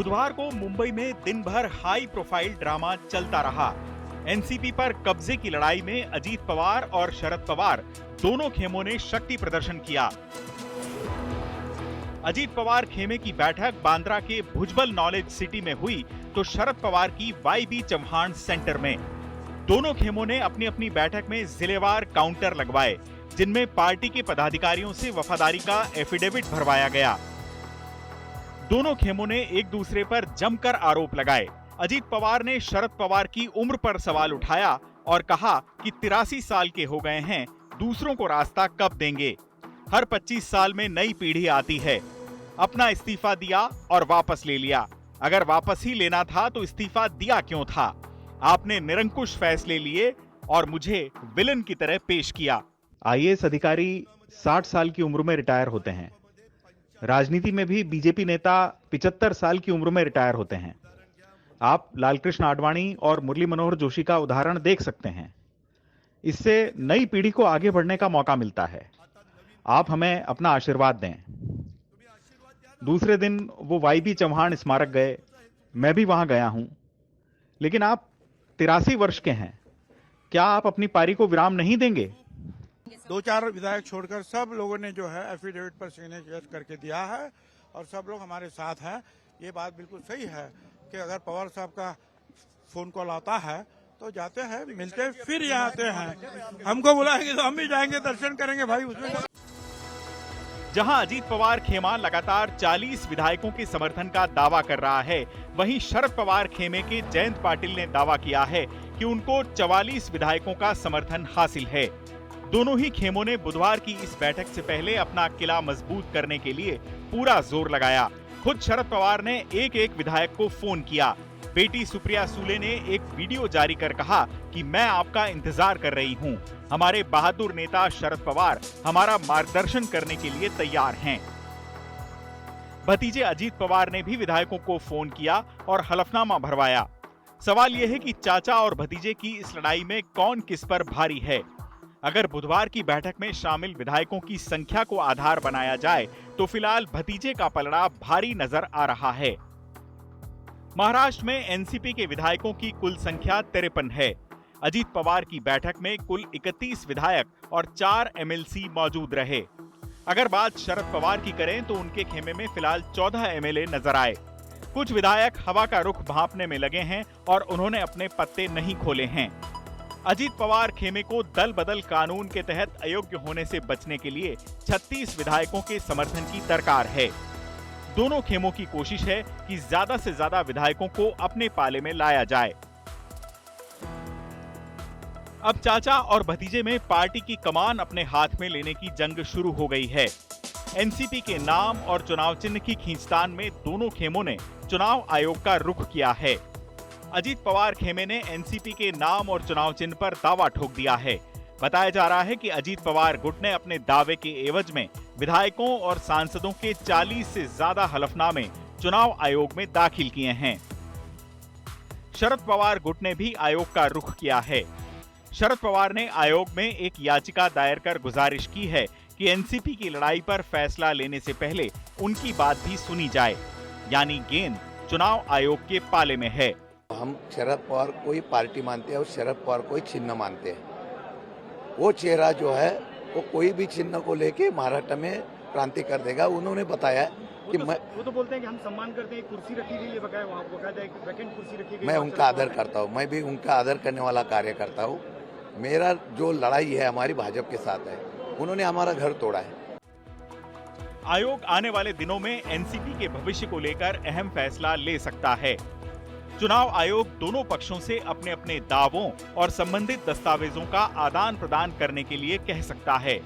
बुधवार को मुंबई में दिन भर हाई प्रोफाइल ड्रामा चलता रहा। एनसीपी पर कब्जे की लड़ाई में अजीत पवार और शरद पवार दोनों खेमों ने शक्ति प्रदर्शन किया। अजीत पवार खेमे की बैठक बांद्रा के भुजबल नॉलेज सिटी में हुई तो शरद पवार की वाईबी चौहान सेंटर में। दोनों खेमों ने अपनी अपनी बैठक में जिलेवार काउंटर लगवाए, जिनमें पार्टी के पदाधिकारियों से वफादारी का एफिडेविट भरवाया गया। दोनों खेमों ने एक दूसरे पर जमकर आरोप लगाए। अजीत पवार ने शरद पवार की उम्र पर सवाल उठाया और कहा कि 83 साल के हो गए हैं, दूसरों को रास्ता कब देंगे। हर 25 साल में नई पीढ़ी आती है। अपना इस्तीफा दिया और वापस ले लिया। अगर वापस ही लेना था तो इस्तीफा दिया क्यों था? आपने निरंकुश फैसले लिए और मुझे विलन की तरह पेश किया। आईएएस अधिकारी 60 साल की उम्र में रिटायर होते हैं। राजनीति में भी बीजेपी नेता 75 साल की उम्र में रिटायर होते हैं। आप लालकृष्ण आडवाणी और मुरली मनोहर जोशी का उदाहरण देख सकते हैं। इससे नई पीढ़ी को आगे बढ़ने का मौका मिलता है। आप हमें अपना आशीर्वाद दें। दूसरे दिन वो वाईबी चौहान स्मारक गए। मैं भी वहां गया हूं। लेकिन आप 83 वर्ष के हैं। क्या आप अपनी पारी को विराम नहीं देंगे? 2-4 विधायक छोड़कर सब लोगों ने जो है एफिडेविट पर सिग्नेचर करके दिया है और सब लोग हमारे साथ हैं। ये बात बिल्कुल सही है कि अगर पवार साहब का फोन कॉल आता है तो जाते हैं, मिलते हैं, फिर यहाँ आते हैं। हमको बुलाएंगे तो हम भी जाएंगे, दर्शन करेंगे भाई। उसमें जहां अजीत पवार खेमा लगातार 40 विधायकों के समर्थन का दावा कर रहा है, वहीं शरद पवार खेमे के जयंत पाटिल ने दावा किया है कि उनको 44 विधायकों का समर्थन हासिल है। दोनों ही खेमों ने बुधवार की इस बैठक से पहले अपना किला मजबूत करने के लिए पूरा जोर लगाया। खुद शरद पवार ने एक विधायक को फोन किया। बेटी सुप्रिया सूले ने एक वीडियो जारी कर कहा कि मैं आपका इंतजार कर रही हूं। हमारे बहादुर नेता शरद पवार हमारा मार्गदर्शन करने के लिए तैयार हैं। भतीजे अजीत पवार ने भी विधायकों को फोन किया और हलफनामा भरवाया। सवाल यह है कि चाचा और भतीजे की इस लड़ाई में कौन किस पर भारी है। अगर बुधवार की बैठक में शामिल विधायकों की संख्या को आधार बनाया जाए तो फिलहाल भतीजे का पलड़ा भारी नजर आ रहा है। महाराष्ट्र में एनसीपी के विधायकों की कुल संख्या 53 है। अजीत पवार की बैठक में कुल 31 विधायक और 4 एमएलसी मौजूद रहे। अगर बात शरद पवार की करें तो उनके खेमे में फिलहाल 14 एमएलए नजर आए। कुछ विधायक हवा का रुख भांपने में लगे हैं और उन्होंने अपने पत्ते नहीं खोले हैं। अजीत पवार खेमे को दल बदल कानून के तहत अयोग्य होने से बचने के लिए 36 विधायकों के समर्थन की दरकार है। दोनों खेमों की कोशिश है कि ज्यादा से ज्यादा विधायकों को अपने पाले में लाया जाए। अब चाचा और भतीजे में पार्टी की कमान अपने हाथ में लेने की जंग शुरू हो गई है। एनसीपी के नाम और चुनाव चिन्ह की खींचतान में दोनों खेमों ने चुनाव आयोग का रुख किया है। अजीत पवार खेमे ने एनसीपी के नाम और चुनाव चिन्ह पर दावा ठोक दिया है। बताया जा रहा है कि अजीत पवार गुट ने अपने दावे के एवज में विधायकों और सांसदों के 40 से ज्यादा हलफनामे चुनाव आयोग में दाखिल किए हैं। शरद पवार गुट ने भी आयोग का रुख किया है। शरद पवार ने आयोग में एक याचिका दायर कर गुजारिश की है कि एनसीपी की लड़ाई पर फैसला लेने से पहले उनकी बात भी सुनी जाए, यानी गेंद चुनाव आयोग के पाले में है। हम शरद पवार को ही पार्टी मानते हैं और शरद पवार को ही चिन्ह मानते हैं। वो चेहरा जो है वो कोई भी चिन्ह को लेके महाराष्ट्र में क्रांति कर देगा। उन्होंने बताया कि वो तो बोलते हैं कि हम सम्मान करते हैं, कुर्सी रखी गई है, बकायदा एक वैकेंट कुर्सी रखी गई। मैं उनका आदर करता हूँ। मैं भी उनका आदर करने वाला कार्य करता हूँ। मेरा जो लड़ाई है हमारी भाजपा के साथ है। उन्होंने हमारा घर तोड़ा है। आयोग आने वाले दिनों में एनसीपी के भविष्य को लेकर अहम फैसला ले सकता है। चुनाव आयोग दोनों पक्षों से अपने अपने दावों और संबंधित दस्तावेजों का आदान प्रदान करने के लिए कह सकता है।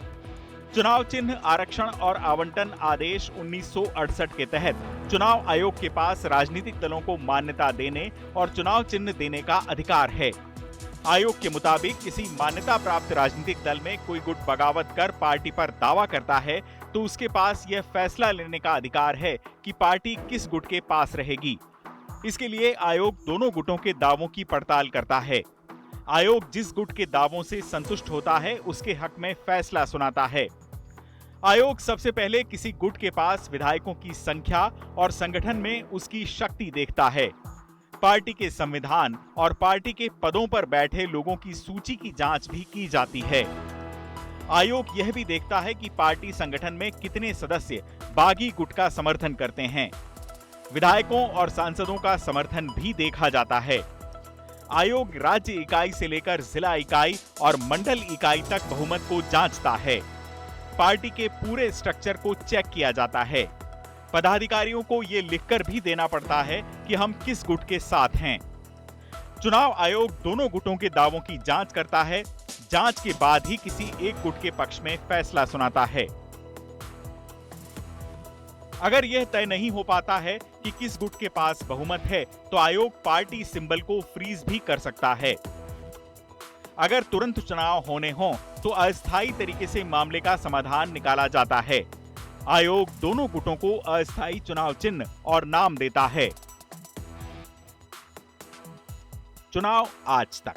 चुनाव चिन्ह आरक्षण और आवंटन आदेश 1968 के तहत चुनाव आयोग के पास राजनीतिक दलों को मान्यता देने और चुनाव चिन्ह देने का अधिकार है। आयोग के मुताबिक किसी मान्यता प्राप्त राजनीतिक दल में कोई गुट बगावत कर पार्टी पर दावा करता है तो उसके पास यह फैसला लेने का अधिकार है कि पार्टी किस गुट के पास रहेगी। इसके लिए आयोग दोनों गुटों के दावों की पड़ताल करता है। आयोग जिस गुट के दावों से संतुष्ट होता है उसके हक में फैसला सुनाता है। आयोग सबसे पहले किसी गुट के पास विधायकों की संख्या और संगठन में उसकी शक्ति देखता है। पार्टी के संविधान और पार्टी के पदों पर बैठे लोगों की सूची की जांच भी की जाती है। आयोग यह भी देखता है कि पार्टी संगठन में कितने सदस्य बागी गुट का समर्थन करते हैं। विधायकों और सांसदों का समर्थन भी देखा जाता है। आयोग राज्य इकाई से लेकर जिला इकाई और मंडल इकाई तक बहुमत को जांचता है। पार्टी के पूरे स्ट्रक्चर को चेक किया जाता है। पदाधिकारियों को ये लिखकर भी देना पड़ता है कि हम किस गुट के साथ हैं। चुनाव आयोग दोनों गुटों के दावों की जांच करता है। जांच के बाद ही किसी एक गुट के पक्ष में फैसला सुनाता है। अगर यह तय नहीं हो पाता है कि किस गुट के पास बहुमत है, तो आयोग पार्टी सिंबल को फ्रीज भी कर सकता है। अगर तुरंत चुनाव होने हों, तो अस्थायी तरीके से मामले का समाधान निकाला जाता है। आयोग दोनों गुटों को अस्थायी चुनाव चिन्ह और नाम देता है। चुनाव आज तक।